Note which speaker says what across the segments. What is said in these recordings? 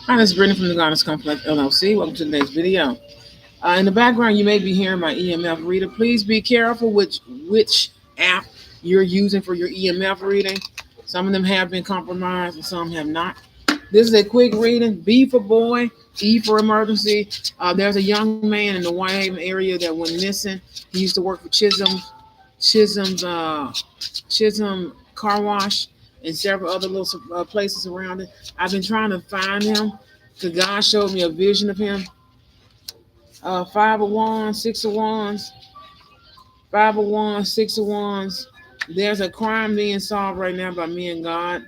Speaker 1: Hi, this is Brittany from the Goddess Complex LLC. Welcome to today's video. In the background, you may be hearing my EMF reader. Please be careful which app you're using for your EMF reading. Some of them have been compromised and some have not. This is a quick reading. B for boy, E for emergency. There's a young man in the Whitehaven area that went missing. He used to work for Chisholm Car Wash and several other little places around it. I've been trying to find him because God showed me a vision of him. Five of Wands, Six of Wands, Five of Wands, Six of Wands. There's a crime being solved right now by me and God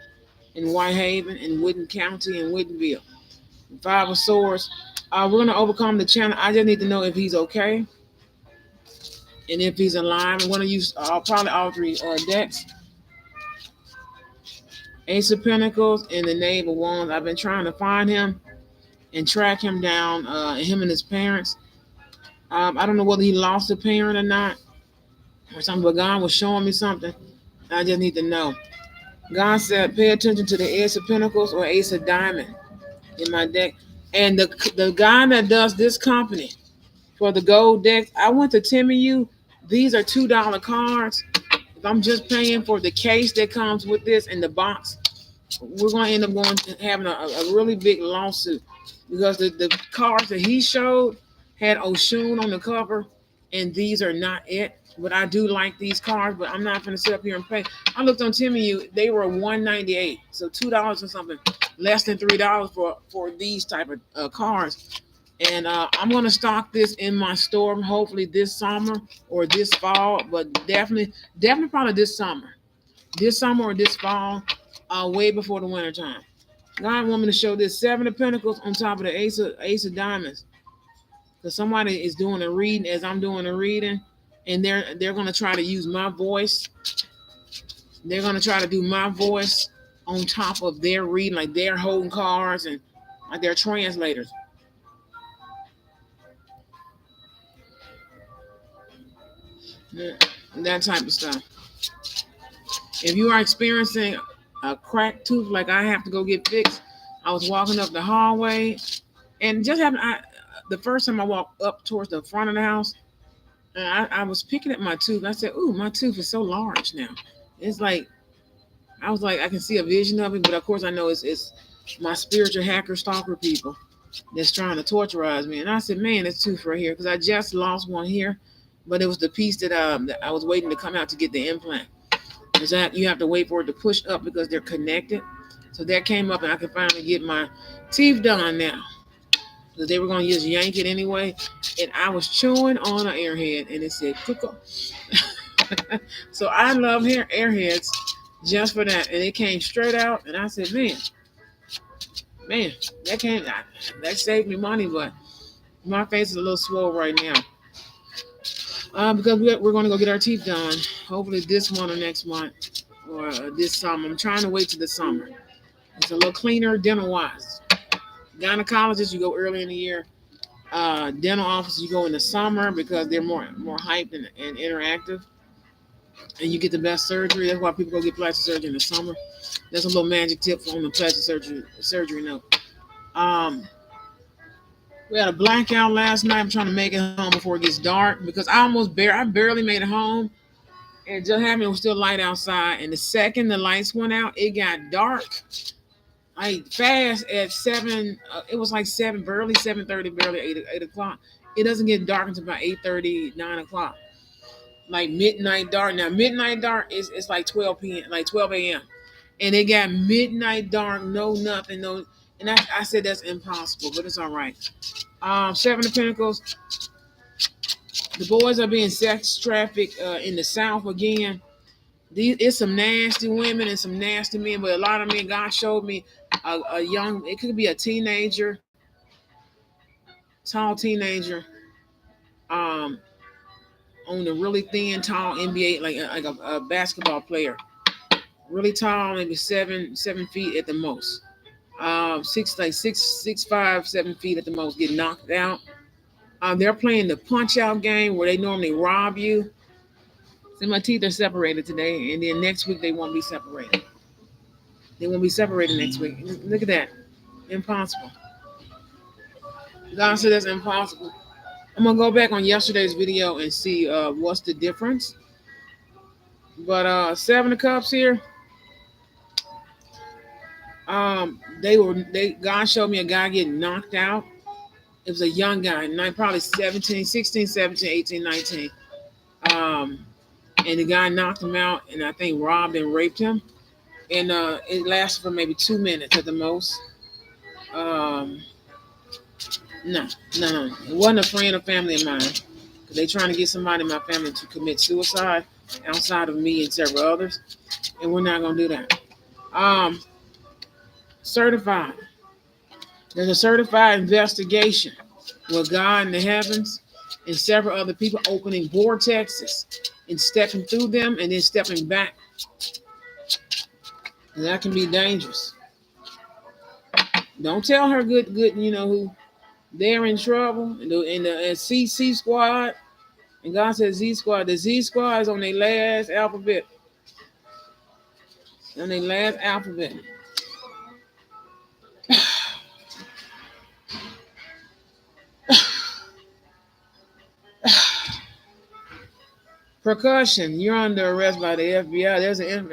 Speaker 1: in Whitehaven, in Woodin County, and Woodinville. Five of Swords. We're going to overcome the challenge. I just need to know if he's okay and if he's alive. I'm going to use probably all three decks. Ace of Pentacles and the Knave of Wands. I've been trying to find him and track him down, him and his parents. I don't know whether he lost a parent or not or something, but God was showing me something. I just need to know. God said, pay attention to the Ace of Pentacles or Ace of Diamond in my deck. And the guy that does this company for the gold deck, I went to Timmy U. These are $2 cards. If I'm just paying for the case that comes with this and the box, we're going to end up having a really big lawsuit because the cards that he showed had Oshun on the cover, and these are not it. But I do like these cards, but I'm not going to sit up here and pay. I looked on Timmy U; they were $1.98, so $2 or something, less than $3 for these type of cards. And I'm going to stock this in my store, hopefully this summer or this fall, but definitely probably this summer or this fall, way before the winter time. God want me to show this Seven of Pentacles on top of the Ace of Diamonds, because somebody is doing a reading as I'm doing a reading, and they're going to try to use my voice. They're going to try to do my voice on top of their reading, like they're holding cards and like they're translators. That type of stuff. If you are experiencing a cracked tooth like I have to go get fixed, I was walking up the hallway and just happened. The first time I walked up towards the front of the house, and I was picking at my tooth. I said, "Ooh, my tooth is so large now." It's like I was like, I can see a vision of it, but of course I know it's my spiritual hacker stalker people that's trying to torturize me. And I said, "Man, this tooth right here," because I just lost one here, but it was the piece that I was waiting to come out to get the implant. Is that you have to wait for it to push up because they're connected. So that came up, and I could finally get my teeth done now because they were going to just yank it anyway. And I was chewing on an airhead, and it said "Cook." So I love airheads just for that, and it came straight out. And I said, man, that saved me money, but my face is a little swole right now. Because we're going to go get our teeth done, hopefully this month or next month or this summer. I'm trying to wait till the summer. It's a little cleaner dental wise. Gynecologists, you go early in the year. Dental offices, you go in the summer because they're more hyped and interactive, and you get the best surgery. That's why people go get plastic surgery in the summer. That's a little magic tip on the plastic surgery note. Um, we had a blackout last night. I'm trying to make it home before it gets dark because I barely made it home. And just happened it was still light outside. And the second the lights went out, it got dark. Like fast at 7. It was like 7, barely 7:30, barely 8 o'clock. It doesn't get dark until about 8:30, 9 o'clock. Like midnight dark. Now midnight dark is it's like 12 p.m. like 12 a.m. And it got midnight dark, no nothing, no. And I said that's impossible, but it's all right. Seven of Pentacles. The boys are being sex trafficked in the South again. It's some nasty women and some nasty men, but a lot of men. God showed me a young. It could be a teenager, tall teenager, um, on a really thin, tall NBA, like a basketball player, really tall, maybe 7 feet at the most. Six, 5, 7 feet at the most. Get knocked out. They're playing the punch out game where they normally rob you. See, my teeth are separated today, and then next week they won't be separated. They won't be separated next week. Look at that. Impossible. God said that's impossible. I'm gonna go back on yesterday's video and see what's the difference. But Seven of Cups here, they God showed me a guy getting knocked out. It was a young guy, probably 17, 16, 17, 18, 19. Um, and the guy knocked him out and I think robbed and raped him. And it lasted for maybe 2 minutes at the most. Um, no, no. It wasn't a friend or family of mine. They trying to get somebody in my family to commit suicide outside of me and several others, and we're not gonna do that. Um, certified. There's a certified investigation with God in the heavens and several other people opening vortexes and stepping through them and then stepping back. And that can be dangerous. Don't tell her good, who they're in trouble. In the CC squad, and God says Z squad. The Z squad is on their last alphabet. On their last alphabet. Percussion, you're under arrest by the FBI. There's an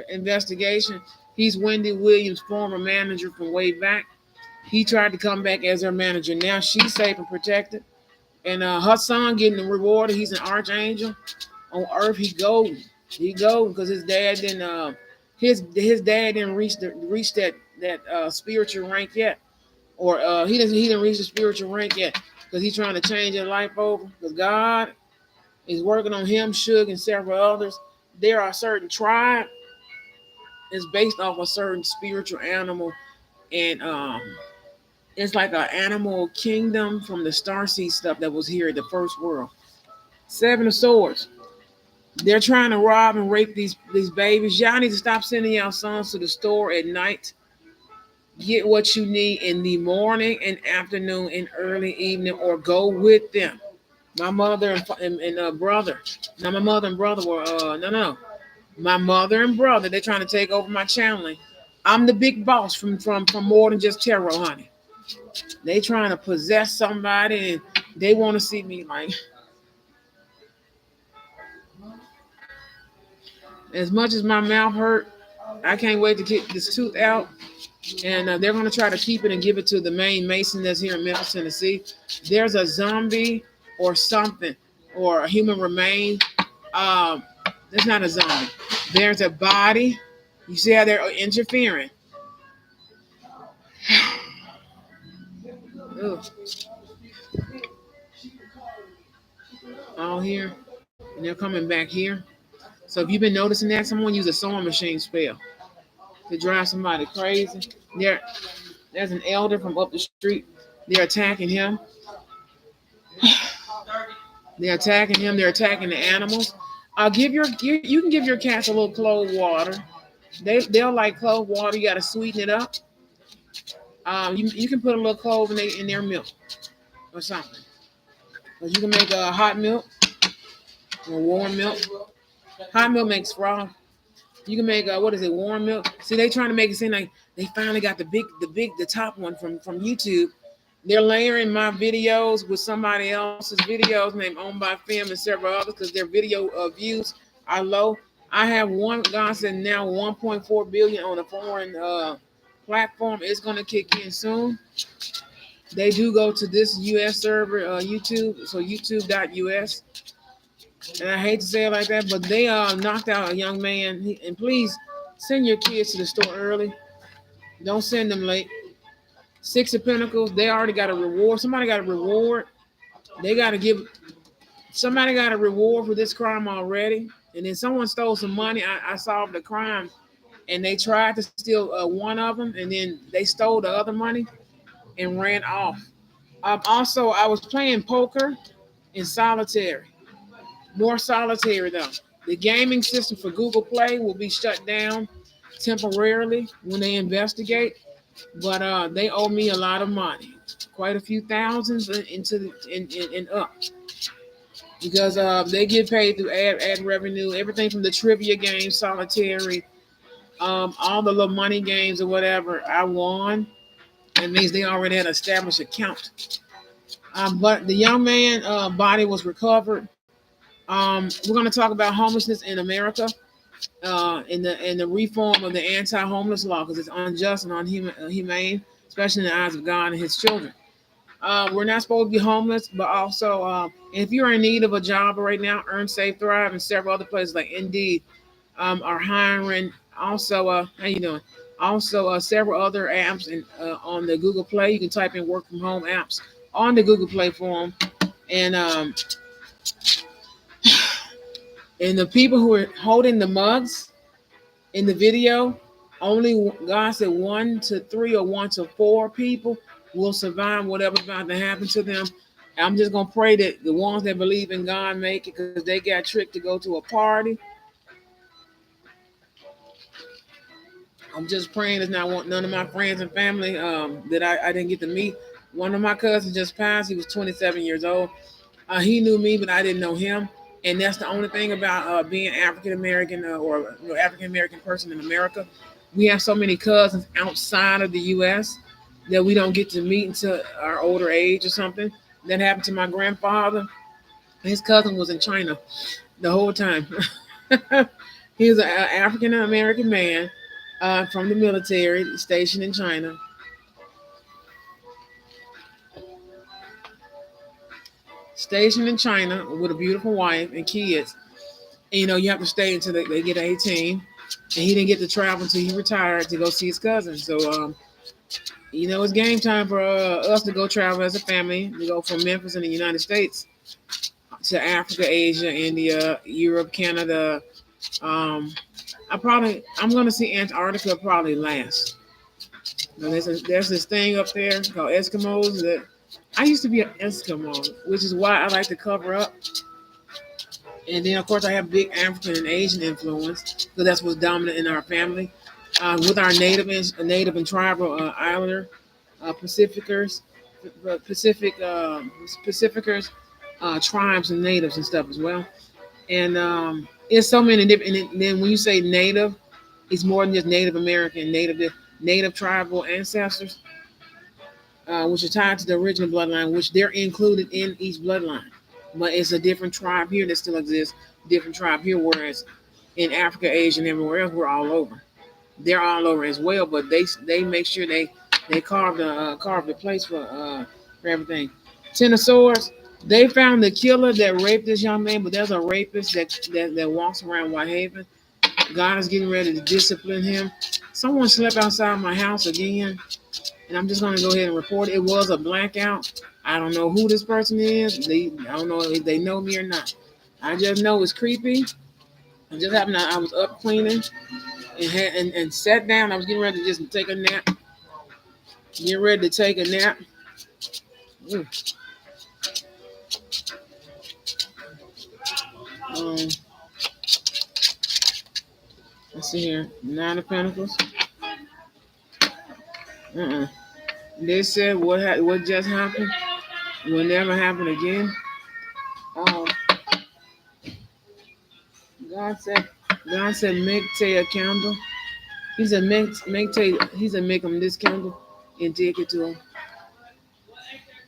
Speaker 1: investigation. He's Wendy Williams' former manager from way back. He tried to come back as her manager. Now she's safe and protected. And her son getting rewarded. He's an archangel. On earth, he golden. He golden because his dad didn't. His dad didn't reach that spiritual rank yet, or he didn't reach the spiritual rank yet because he's trying to change his life over. Because God is working on him, Suge, and several others. There are certain tribe is based off a certain spiritual animal, and it's like an animal kingdom from the starseed stuff that was here in the first world. Seven of Swords. They're trying to rob and rape these babies. Y'all need to stop sending y'all sons to the store at night. Get what you need in the morning and afternoon and early evening, or go with them. My mother and brother. Now my mother and brother were no. My mother and brother, they're trying to take over my channeling. I'm the big boss from more than just tarot, honey. They trying to possess somebody and they want to see me like as much as my mouth hurt. I can't wait to get this tooth out. And they're going to try to keep it and give it to the main Mason that's here in Memphis, Tennessee. There's a zombie or something or a human remain. Um, it's not a zombie. There's a body. You see how they're interfering. Ugh. All here, and they're coming back here. So if you've been noticing that, someone used a sewing machine spell to drive somebody crazy. There's an elder from up the street. They're attacking him. They're attacking him. They're attacking the animals. You can give your cats a little cold water. They'll like cold water. You got to sweeten it up. You can put a little clove in their milk or something. But you can make a hot milk or warm milk. Hot milk makes froth. You can make what is it, warm milk? See, they trying to make it seem like they finally got the top one from YouTube. They're layering my videos with somebody else's videos named Owned by Film and several others because their video views are low. I have one, God said now 1.4 billion on a foreign platform. It's going to kick in soon. They do go to this US server, YouTube, so youtube.us. And I hate to say it like that, but they knocked out a young man. And please send your kids to the store early. Don't send them late. Six of Pentacles, they already got a reward. Somebody got a reward. They got to give, somebody got a reward for this crime already. And then someone stole some money. I solved the crime. And they tried to steal one of them. And then they stole the other money and ran off. Also, I was playing poker and solitary. More solitary though. The gaming system for Google Play will be shut down temporarily when they investigate, but they owe me a lot of money, quite a few thousands and up, because they get paid through ad revenue, everything from the trivia games, solitary, all the little money games or whatever. I won. It means they already had an established account. But the young man body was recovered. We're going to talk about homelessness in America, in the reform of the anti-homeless law, because it's unjust and unhumane, especially in the eyes of God and His children. We're not supposed to be homeless, but also, if you're in need of a job right now, Earn, Save, Thrive, and several other places like Indeed are hiring. Also, how you doing? Also, several other apps and on the Google Play. You can type in work from home apps on the Google Play form, and the people who are holding the mugs in the video, only God said 1 to 3 or 1 to 4 people will survive whatever's about to happen to them. I'm just gonna pray that the ones that believe in God make it, because they got tricked to go to a party. I'm just praying it's not none of my friends and family that I didn't get to meet. One of my cousins just passed. He was 27 years old. He knew me, but I didn't know him. And that's the only thing about being African American or African American person in America. We have so many cousins outside of the U.S. that we don't get to meet until our older age or something. That happened to my grandfather. His cousin was in China the whole time. He was an African American man from the military stationed in China. Stationed in China with a beautiful wife and kids. And, you have to stay until they get 18. And he didn't get to travel until he retired to go see his cousin. So, it's game time for us to go travel as a family. We go from Memphis in the United States to Africa, Asia, India, Europe, Canada. Um, I'm going to see Antarctica probably last. There's this thing up there called Eskimos that I used to be an Eskimo, which is why I like to cover up. And then, of course, I have big African and Asian influence because that's what's dominant in our family. With our native and tribal islander Pacificers, Pacificers, tribes and natives and stuff as well. And it's so many different. And then when you say native, it's more than just Native American, native tribal ancestors, which are tied to the original bloodline, which they're included in each bloodline. But it's a different tribe here that still exists, different tribe here, whereas in Africa, Asia, and everywhere else, we're all over. They're all over as well, but they make sure they carve the place for everything. Ten of Swords. They found the killer that raped this young man, but there's a rapist that walks around Whitehaven. God is getting ready to discipline him. Someone slept outside my house again, and I'm just going to go ahead and report it. It was a blackout. I don't know who this person is. I don't know if they know me or not. I just know it's creepy. It just happened. I was up cleaning and sat down. I was getting ready to just take a nap. Get ready to take a nap. Ooh. Um, let's see here. 9 of Pentacles. Uh-uh. They said what just happened will never happen again. Um, God said God said make Tay a candle. He said make Tay. He said make him this candle and take it to him.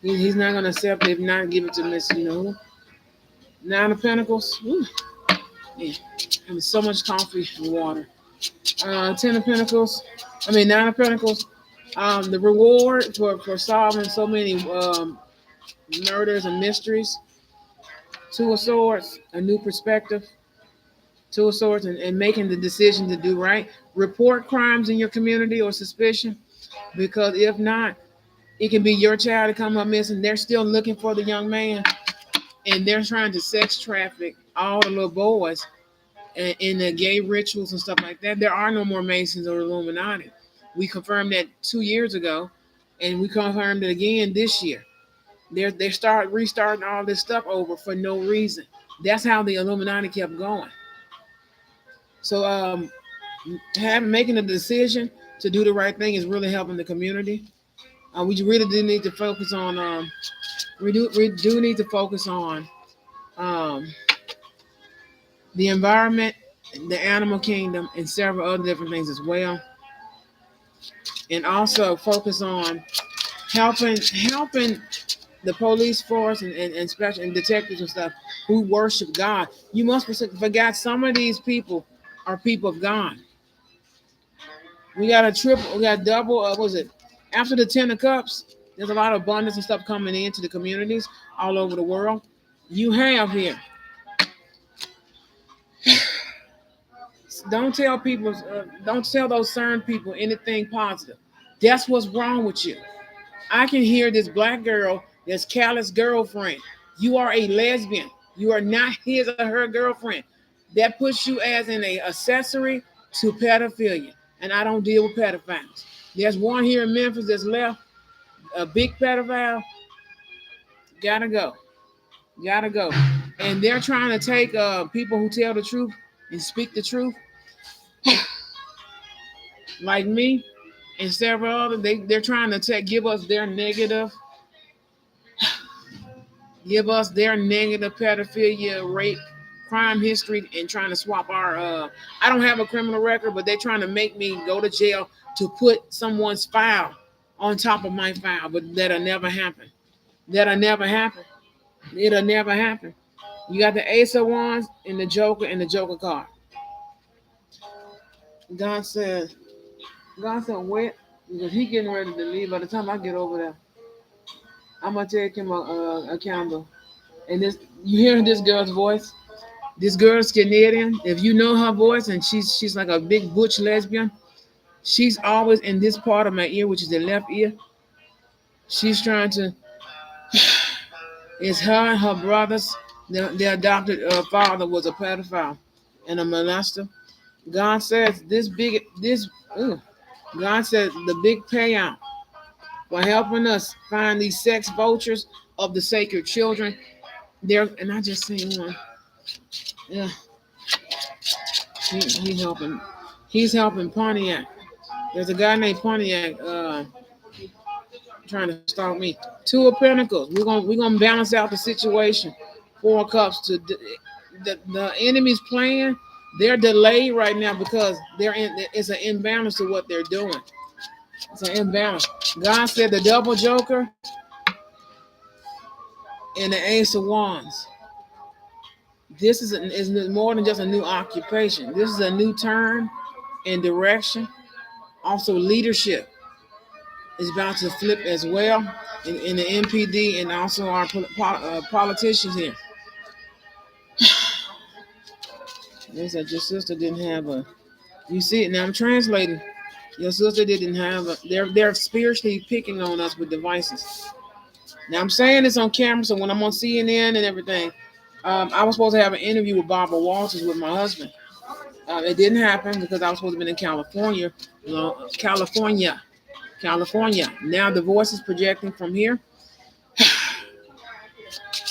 Speaker 1: He's not gonna accept it if not give it to Miss. 9 of Pentacles. Ooh, yeah. And so much coffee and water. 10 of Pentacles. 9 of Pentacles. The reward for solving so many murders and mysteries. 2 of Swords. A new perspective. 2 of Swords, and making the decision to do right. Report crimes in your community or suspicion, because if not, it can be your child to come up missing. They're still looking for the young man, and they're trying to sex traffic all the little boys in the gay rituals and stuff like that. There are no more Masons or Illuminati. We confirmed that 2 years ago, and we confirmed it again this year. They start restarting all this stuff over for no reason. That's how the Illuminati kept going. So making a decision to do the right thing is really helping the community. We really do need to focus on we do need to focus on um, the environment, the animal kingdom, and several other different things as well. And also focus on helping the police force and special and detectives and stuff who worship God. You must forget some of these people are people of God. We got a triple, we got double. What was it? After the 10 of Cups, there's a lot of abundance and stuff coming into the communities all over the world. You have here. Don't tell people, don't tell those certain people anything positive. That's what's wrong with you. I can hear this black girl, this callous girlfriend. You are a lesbian. You are not his or her girlfriend. That puts you as an accessory to pedophilia. And I don't deal with pedophiles. There's one here in Memphis that's left, a big pedophile. Gotta go. Gotta go. And they're trying to take people who tell the truth and speak the truth, like me and several others. They're trying to give us their negative, pedophilia, rape, crime history, and trying to swap our. I don't have a criminal record, but they're trying to make me go to jail to put someone's file on top of my file, but that'll never happen. That'll never happen. It'll never happen. You got the Ace of Wands and the Joker card. God said, wait, because he getting ready to leave. By the time I get over there, I'm gonna take him a candle. And this, you hear this girl's voice? This girl's Canadian. If you know her voice, and she's like a big butch lesbian. She's always in this part of my ear, which is the left ear. She's trying to. It's her and her brothers. Their adopted father was a pedophile and a molester. God says God says the big payout for helping us find these sex vultures of the sacred children. There, and I just seen one. Yeah, he helping. He's helping Pontiac. There's a guy named Pontiac trying to stalk me. 2 of Pentacles. We're gonna balance out the situation. 4 of Cups. The enemy's plan. They're delayed right now because it's an imbalance to what they're doing. It's an imbalance. God said the double Joker and the Ace of Wands. This is more than just a new occupation. This is a new turn in direction. Also, leadership is about to flip as well in the MPD and also our politicians here. They said your sister didn't have a. You see it now. I'm translating. Your sister didn't have a. They're spiritually picking on us with devices. Now I'm saying this on camera, so when I'm on CNN and everything, I was supposed to have an interview with Barbara Walters with my husband. It didn't happen because I was supposed to be in California. California. Now the voice is projecting from here.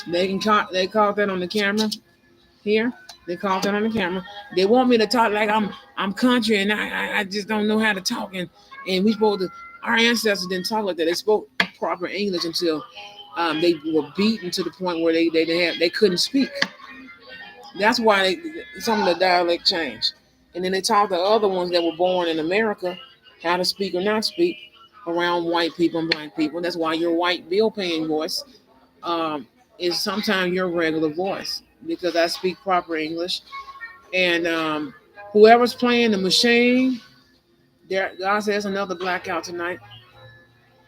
Speaker 1: They caught that on the camera here. They caught that on the camera. They want me to talk like I'm country and I just don't know how to talk and we supposed to. Our ancestors didn't talk like that. They spoke proper English until they were beaten to the point where they couldn't speak. That's why some of the dialect changed. And then they taught the other ones that were born in America how to speak or not speak around white people and black people. That's why your white bill paying voice is sometimes your regular voice because I speak proper English. And whoever's playing the machine, God says another blackout tonight.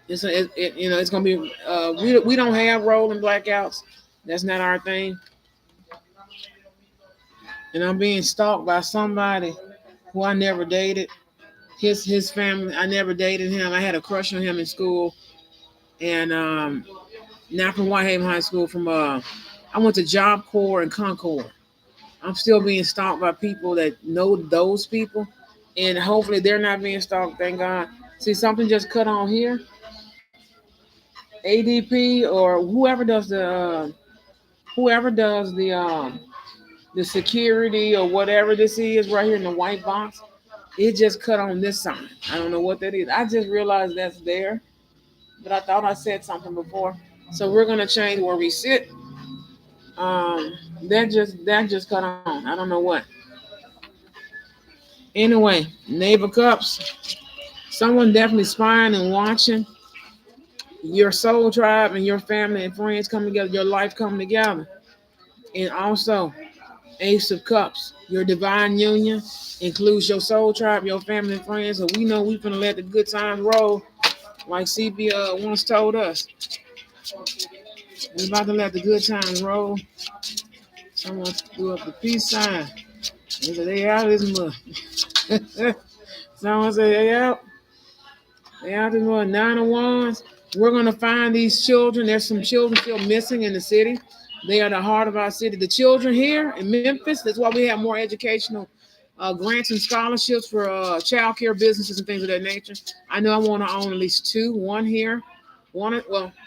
Speaker 1: It's gonna be. We don't have rolling blackouts. That's not our thing. And I'm being stalked by somebody who I never dated. His family. I never dated him. I had a crush on him in school, and not from Whitehaven High School. From I went to Job Corps and Concord. I'm still being stalked by people that know those people, and hopefully they're not being stalked. Thank God. See, something just cut on here. ADP or whoever does the security or whatever this is right here in the white box. It just cut on this sign. I don't know what that is. I just realized that's there, but I thought I said something before. So we're gonna change where we sit. That just cut on. I don't know what. Anyway, Knave of Cups. Someone definitely spying and watching. Your soul tribe and your family and friends come together, your life come together. And also, Ace of Cups, your divine union includes your soul tribe, your family and friends. So we know we finna let the good times roll, like CB once told us. We about to let the good times roll. Someone threw up the peace sign. They said they out of this mud. Someone said they out. They out this mud. 9 of Wands. We're gonna find these children. There's some children still missing in the city. They are the heart of our city. The children here in Memphis. That's why we have more educational grants and scholarships for child care businesses and things of that nature. I know I want to own at least two. One here,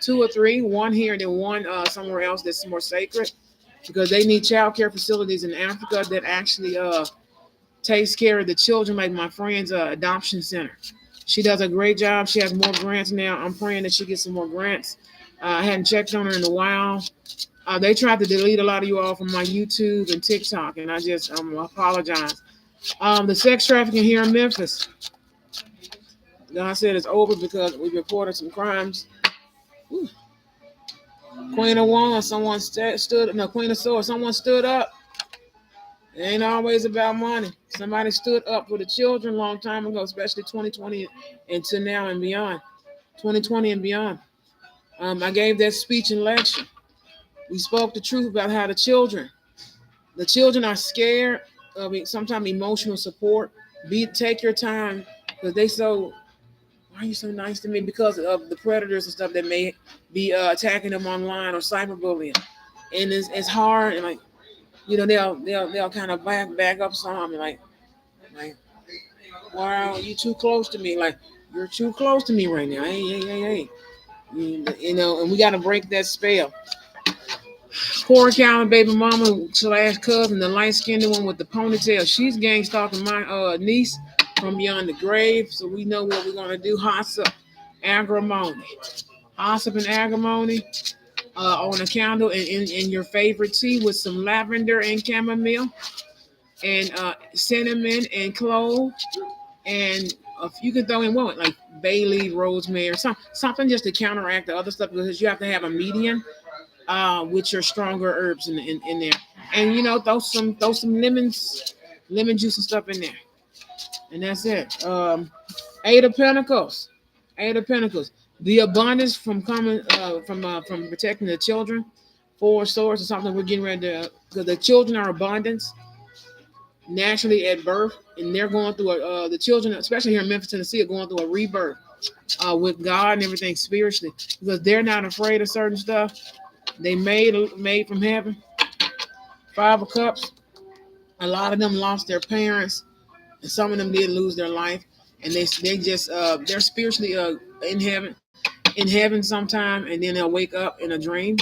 Speaker 1: two or three. One here and then one somewhere else that's more sacred, because they need child care facilities in Africa that actually takes care of the children, like my friend's adoption center. She does a great job. She has more grants now. I'm praying that she gets some more grants. I hadn't checked on her in a while. They tried to delete a lot of you all from my YouTube and TikTok, and I just apologize. The sex trafficking here in Memphis, God said it's over because we reported some crimes. Ooh. Queen of Wands, someone stood. No, Queen of Swords, someone stood up. It ain't always about money. Somebody stood up for the children a long time ago, especially 2020 and to now and beyond. 2020 and beyond. I gave that speech and lecture. We spoke the truth about how the children are scared of sometimes emotional support. Take your time, because they so, why are you so nice to me? Because of the predators and stuff that may be attacking them online or cyberbullying. And it's hard, and like, they'll kind of back up some, like, wow, you too close to me. Like, you're too close to me right now. Hey. And we got to break that spell. Poor Calvin baby mama slash cousin, the light skinned one with the ponytail. She's gang stalking my niece from beyond the grave. So we know what we're gonna do. Hossa, agrimony, hossa and agrimony on a candle, and in your favorite tea with some lavender and chamomile and cinnamon and clove, and if you can throw in what, like bay leaf, rosemary, or something just to counteract the other stuff, because you have to have a median with your stronger herbs in there. And throw some lemon juice and stuff in there. And that's it. 8 of Pentacles. 8 of Pentacles. The abundance from coming from protecting the children. 4 of Swords is something we're getting ready to, because the children are abundance naturally at birth, and they're going through the children, especially here in Memphis, Tennessee, are going through a rebirth with God and everything spiritually, because they're not afraid of certain stuff. They made from heaven. 5 of Cups. A lot of them lost their parents, and some of them did lose their life, and they just they're spiritually in heaven sometime, and then they'll wake up in a dream.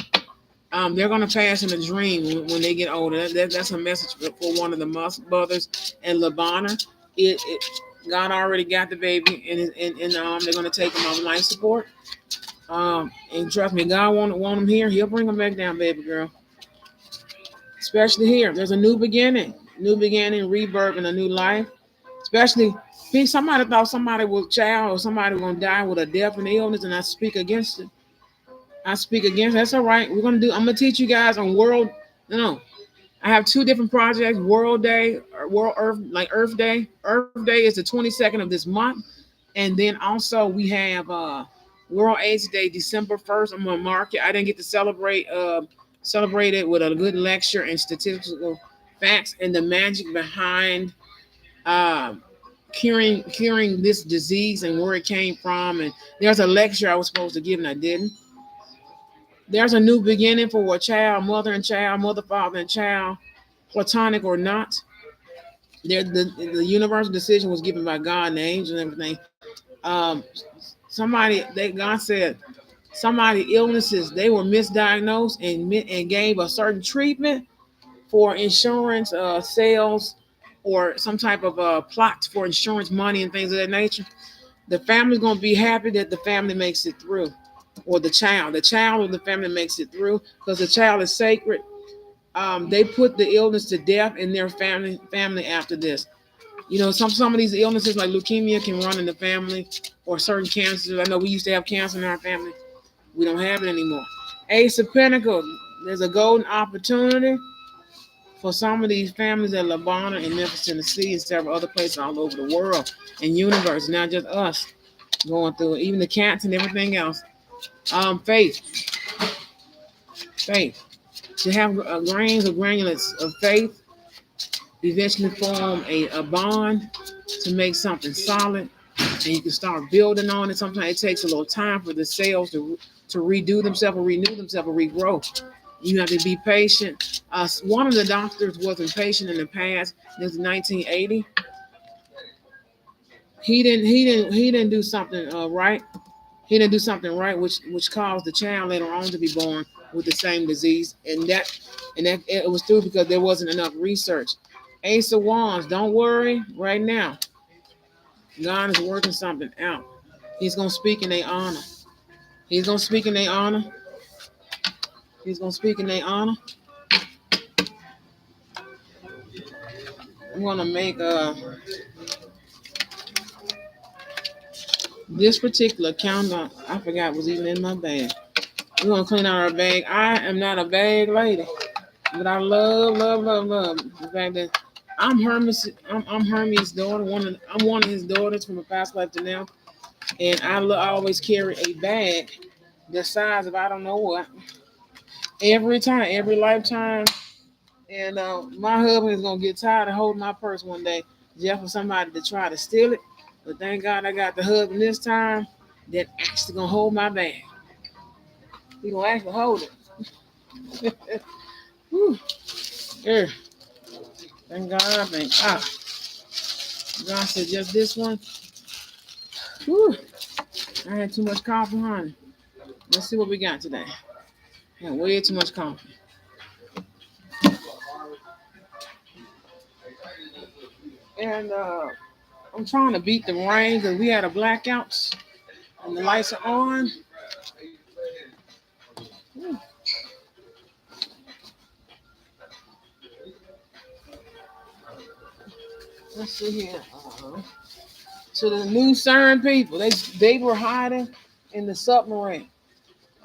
Speaker 1: They're gonna pass in a dream when they get older. That's a message for one of the mothers and Labana. God already got the baby, and they're gonna take him off life support. And trust me, God want him here. He'll bring him back down, baby girl. Especially here, there's a new beginning, rebirth, and a new life. Especially, somebody thought somebody was child or somebody was gonna die with a death and illness, and I speak against it. I speak against it. That's all right. I'm gonna teach you guys on world. No, I have 2 different projects: World Day, or World Earth, like Earth Day. Earth Day is the 22nd of this month, and then also we have World AIDS Day, December 1st. I'm gonna mark it. I didn't get to celebrate it with a good lecture and statistical facts and the magic behind uh, curing this disease and where it came from. And there's a lecture I was supposed to give and I didn't. There's a new beginning for a child, mother, father, and child, platonic or not. The universal decision was given by God and the angels and everything. God said somebody illnesses, they were misdiagnosed and gave a certain treatment for insurance sales, or some type of plot for insurance money and things of that nature. The family's going to be happy that the family makes it through, or the child of the family makes it through, because the child is sacred. They put the illness to death in their family after this. Some of these illnesses like leukemia can run in the family, or certain cancers. I know we used to have cancer in our family. We don't have it anymore. Ace of Pentacles. There's a golden opportunity for some of these families at Labana in Memphis, Tennessee, and several other places all over the world and universe, not just us going through it, even the cats and everything else. Faith, faith. To have grains or granulates of faith eventually form a bond to make something solid, and you can start building on it. Sometimes it takes a little time for the cells to redo themselves or renew themselves or regrow. You have to be patient. One of the doctors wasn't patient in the past. It was 1980. He didn't do something right. He didn't do something right, which caused the child later on to be born with the same disease, and that it was through because there wasn't enough research. Ace of Wands, don't worry right now. God is working something out. He's gonna speak in their honor. He's gonna speak in their honor. He's gonna speak in their honor. I'm gonna make this particular counter. I forgot was even in my bag. We're gonna clean out our bag. I am not a bag lady, but I love the fact that I'm Hermes' daughter. I'm one of his daughters from a past life to now, and I always carry a bag the size of I don't know what every time, every lifetime. And my husband is gonna get tired of holding my purse one day, just for somebody to try to steal it. But thank God I got the husband this time that actually gonna hold my bag. He gonna actually hold it. Whew. Yeah. Thank God. Thank God. God said just this one. Whew. I had too much coffee, honey. Let's see what we got today. I had way too much coffee. And I'm trying to beat the rain because we had a blackout and the lights are on. Whew. Let's see here. To the new CERN people, they were hiding in the submarine.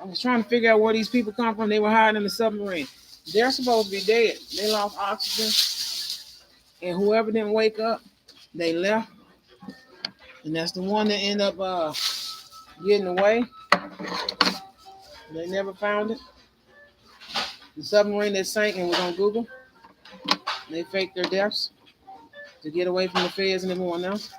Speaker 1: I was trying to figure out where these people come from. They were hiding in the submarine. They're supposed to be dead. They lost oxygen, and whoever didn't wake up, they left. And that's the one that ended up getting away. They never found it. The submarine that sank and was on Google. They faked their deaths to get away from the feds and everyone else.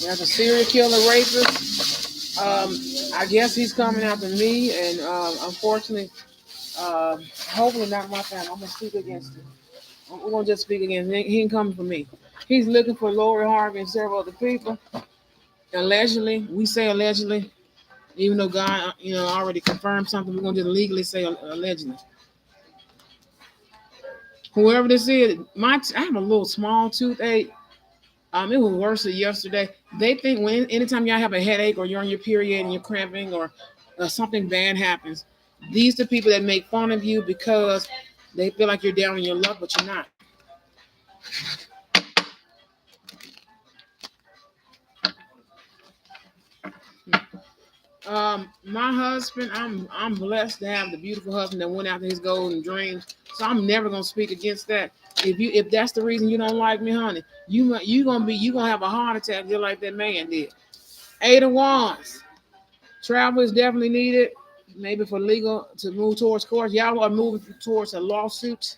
Speaker 1: There's a serial killer rapist. I guess he's coming after me, and unfortunately, hopefully not my family. I'm gonna speak against him. We're gonna just speak against him. He ain't coming for me. He's looking for Lori Harvey and several other people. Allegedly, we say allegedly, even though God, already confirmed something. We're gonna just legally say allegedly. Whoever this is, I have a little small toothache. It was worse than yesterday. They think anytime y'all have a headache or you're on your period and you're cramping or something bad happens, these are the people that make fun of you because they feel like you're down in your luck, but you're not. My husband, I'm blessed to have the beautiful husband that went after his golden dreams. So I'm never gonna speak against that. If that's the reason you don't like me, honey, you gonna have a heart attack just like that man did. Eight of Wands. Travel is definitely needed, maybe for legal to move towards court. Y'all are moving towards a lawsuit.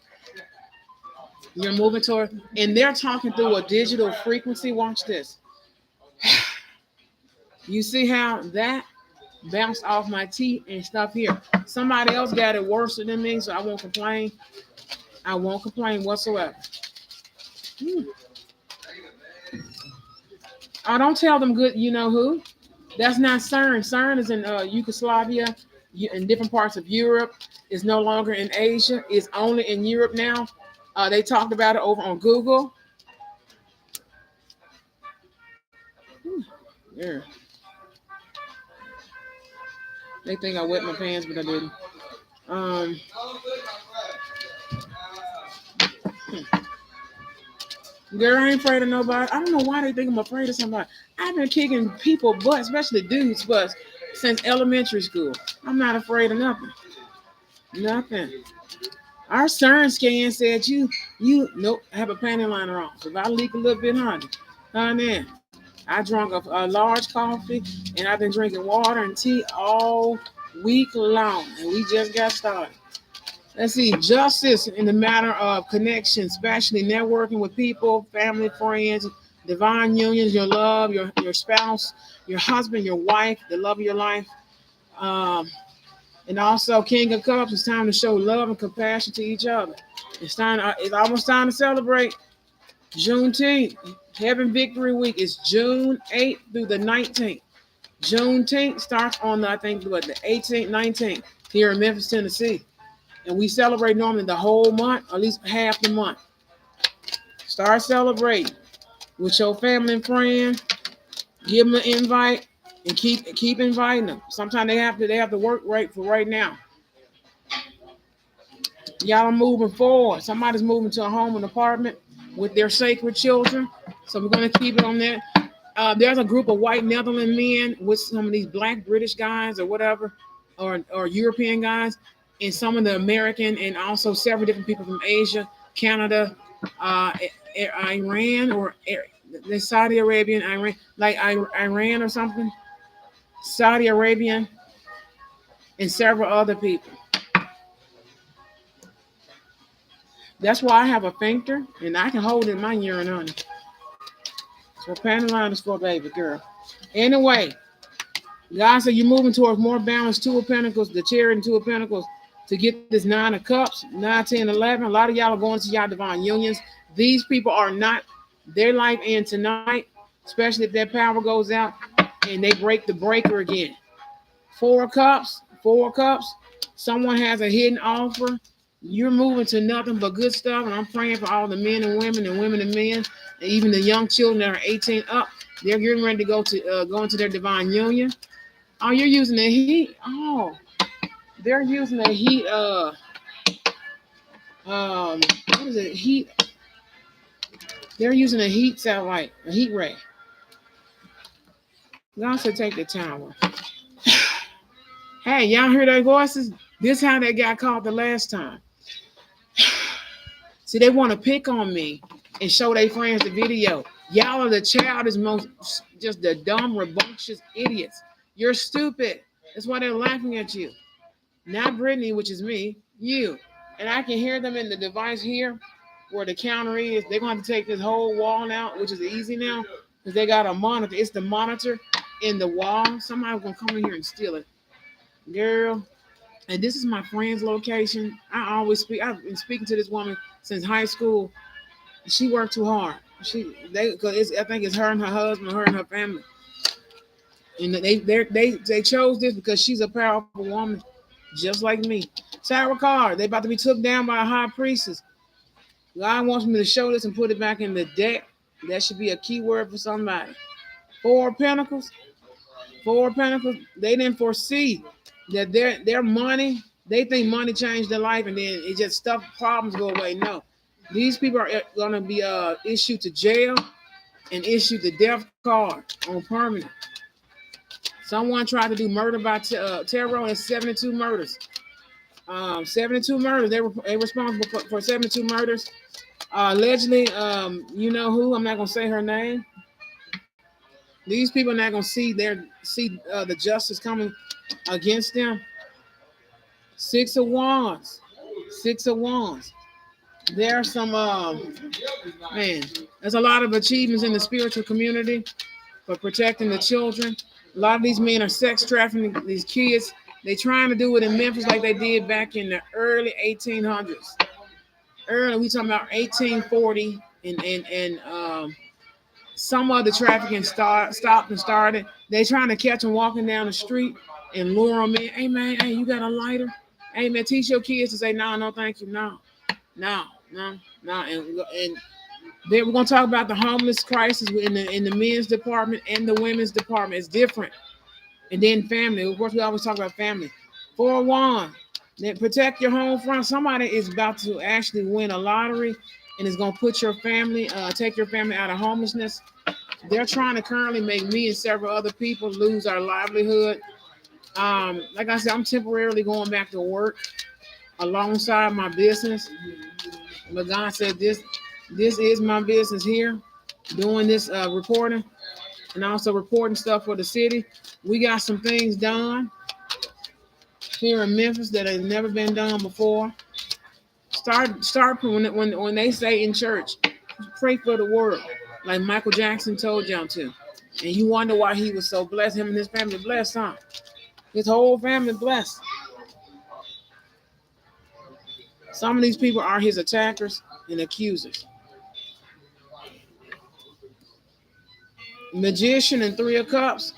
Speaker 1: You're moving toward, and they're talking through a digital frequency. Watch this. You see how that bounced off my teeth and stuff here. Somebody else got it worse than me, so I won't complain. I won't complain whatsoever. I don't tell them good, you know who. That's not CERN. CERN is in Yugoslavia, in different parts of Europe. It's no longer in Asia. It's only in Europe now. They talked about it over on Google. Yeah. They think I wet my pants, but I didn't. Um, Girl, I ain't afraid of nobody. I don't know why they think I'm afraid of somebody. I've been kicking people butt, especially dudes' butts, since elementary school. I'm not afraid of nothing. Nothing. Our CERN scan said you nope, I have a panty liner on. So if I leak a little bit, honey, I drank a large coffee and I've been drinking water and tea all week long, and we just got started. Let's see, justice in the matter of connection, especially networking with people, family, friends, divine unions, your love, your spouse, your husband, your wife, the love of your life. Um, and also, King of Cups, it's time to show love and compassion to each other. It's time. It's almost time to celebrate Juneteenth. Heaven Victory Week is June 8th through the 19th. Juneteenth starts on I think what the 18th, 19th here in Memphis, Tennessee, and we celebrate normally the whole month, or at least half the month. Start celebrating with your family and friends. Give them an invite and keep inviting them. Sometimes they have to work right for right now. Y'all are moving forward. Somebody's moving to a home and apartment with their sacred children. So we're going to keep it on that. There's a group of white Netherlands men with some of these black British guys or whatever, or European guys, and some of the American and also several different people from Asia, Canada, uh, Iran, or the Saudi Arabian, Iran, like Iran or something, Saudi Arabian, and several other people. That's why I have a sphincter and I can hold in my urine, honey. So panty line is for baby girl. Anyway, God said you're moving towards more balance, two of pentacles, the chariot and two of pentacles, to get this nine of cups, 9, 10, 11. A lot of y'all are going to y'all divine unions. These people are not, their life ends tonight, especially if their power goes out and they break the breaker again. Four of cups, four of cups. Someone has a hidden offer. You're moving to nothing but good stuff, and I'm praying for all the men and women and men, and even the young children that are 18 up. They're getting ready to go into their divine union. Oh, you're using the heat. Oh, they're using the heat. What is it? Heat. They're using a heat satellite, a heat ray. God said, take the tower. Hey, y'all hear their voices? This how they got caught the last time. See, they want to pick on me and show their friends the video. Y'all are the childish, most just the dumb, rambunctious idiots. You're stupid. That's why they're laughing at you. Not Brittany, which is me, you. And I can hear them in the device here where the counter is. They're going to take this whole wall out, which is easy now because they got a monitor. It's the monitor in the wall. Somebody's going to come in here and steal it. Girl. And this is my friend's location. I always speak. I've been speaking to this woman since high school. She worked too hard. Cause I think it's her and her husband, her and her family, and they chose this because she's a powerful woman, just like me. Sarah Carr, they about to be took down by a high priestess. God wants me to show this and put it back in the deck. That should be a key word for somebody. Four of Pentacles. Four of Pentacles. They didn't foresee that their money. They think money changed their life, and then it just stuff problems go away. No, these people are going to be issued to jail and issued the death card on permanent. Someone tried to do murder by terror. It's 72 murders. 72 murders. They responsible for 72 murders. Allegedly, you know who? I'm not gonna say her name. These people are not gonna see the justice coming against them. Six of Wands. Six of Wands. There are some man. There's a lot of achievements in the spiritual community for protecting the children. A lot of these men are sex trafficking these kids. They trying to do it in Memphis like they did back in the early 1800s. Early, we talking about 1840, and some of the trafficking stopped and started. They trying to catch them walking down the street and lure them in. Hey man, hey, you got a lighter? Hey man, teach your kids to say no, no, thank you, no, no, no, no, and then we're gonna talk about the homeless crisis in the men's department and the women's department. It's different. And then family. Of course, we always talk about family. 4-1. Then protect your home front. Somebody is about to actually win a lottery and is gonna put your family, take your family out of homelessness. They're trying to currently make me and several other people lose our livelihood. Like I said, I'm temporarily going back to work alongside my business. But God said this is my business here, doing this reporting and also reporting stuff for the city. We got some things done here in Memphis that has never been done before. Start when they say in church, pray for the world, like Michael Jackson told y'all to. And you wonder why he was so blessed. Him and his family blessed, huh? His whole family blessed. Some of these people are his attackers and accusers. Magician and Three of Cups.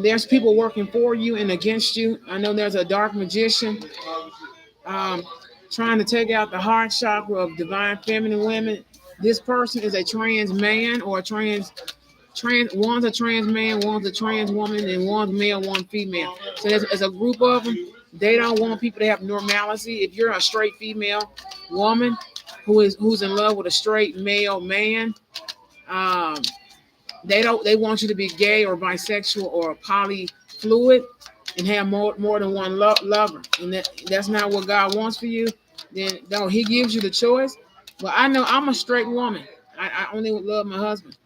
Speaker 1: There's people working for you and against you. I know there's a dark magician um, trying to take out the heart chakra of divine feminine women. This person is a trans man or a trans. One's a trans man, one's a trans woman, and one's male, one female. So there's a group of them. They don't want people to have normalcy. If you're a straight female woman who's in love with a straight male man, um, they want you to be gay or bisexual or polyfluid and have more than one lover, and that's not what God wants for you. Then no, He gives you the choice. But I know I'm a straight woman. I only love my husband.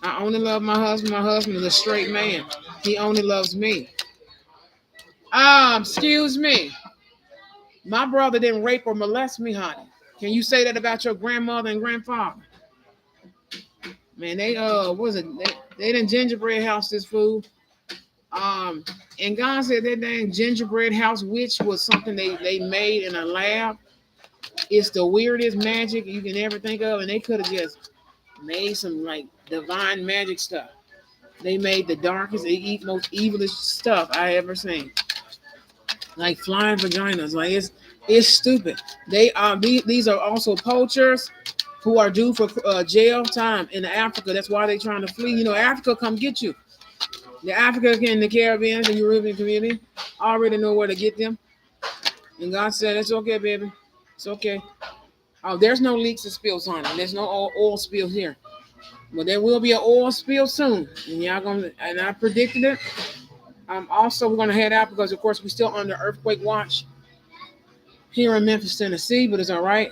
Speaker 1: I only love my husband. My husband is a straight man. He only loves me. Excuse me. My brother didn't rape or molest me, honey. Can you say that about your grandmother and grandfather? Man, they what was it? They didn't gingerbread house this food. Um, and God said that dang gingerbread house witch was something they made in a lab. It's the weirdest magic you can ever think of, and they could have just made some like divine magic stuff. They made the darkest, most evilest stuff I ever seen, like flying vaginas. Like it's stupid. These are also poachers who are due for jail time in Africa. That's why they're trying to flee. You know, Africa come get you. The Africa and the Caribbean, the European community already know where to get them. And God said, it's okay, baby. It's okay. Oh, there's no leaks and spills, honey. There's no oil spills here. But there will be an oil spill soon. And y'all gonna and I predicted it. Also we're gonna head out because of course we're still under earthquake watch here in Memphis, Tennessee, but it's all right.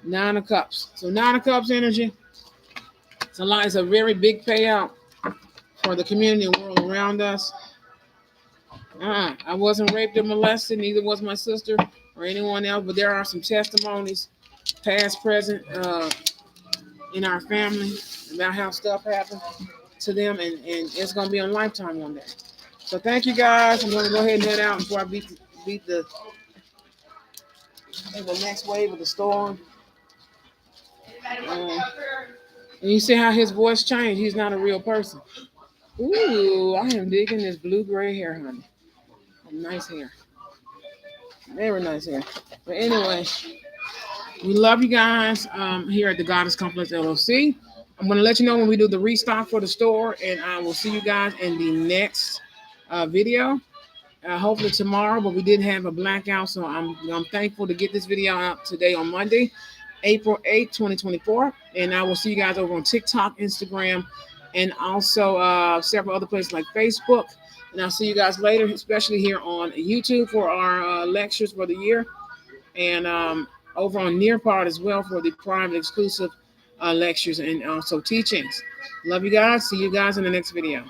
Speaker 1: Nine of Cups. So Nine of Cups energy. It's a very big payout for the community and world around us. I wasn't raped or molested, neither was my sister or anyone else, but there are some testimonies, past, present, in our family about how stuff happened to them, and it's going to be on Lifetime one day. So thank you guys. I'm going to go ahead and head out before I beat the next wave of the storm. And you see how his voice changed. He's not a real person. Ooh, I am digging this blue-gray hair, honey. Nice hair. Very nice hair. But anyway, we love you guys here at the Goddess Complex LLC. I'm going to let you know when we do the restock for the store, and I will see you guys in the next video. Hopefully tomorrow, but we did have a blackout, so I'm thankful to get this video out today on Monday, April 8th, 2024. And I will see you guys over on TikTok, Instagram, and also several other places like Facebook. And I'll see you guys later, especially here on YouTube for our lectures for the year. And over on Nearpod as well for the private exclusive lectures and also teachings. Love you guys. See you guys in the next video.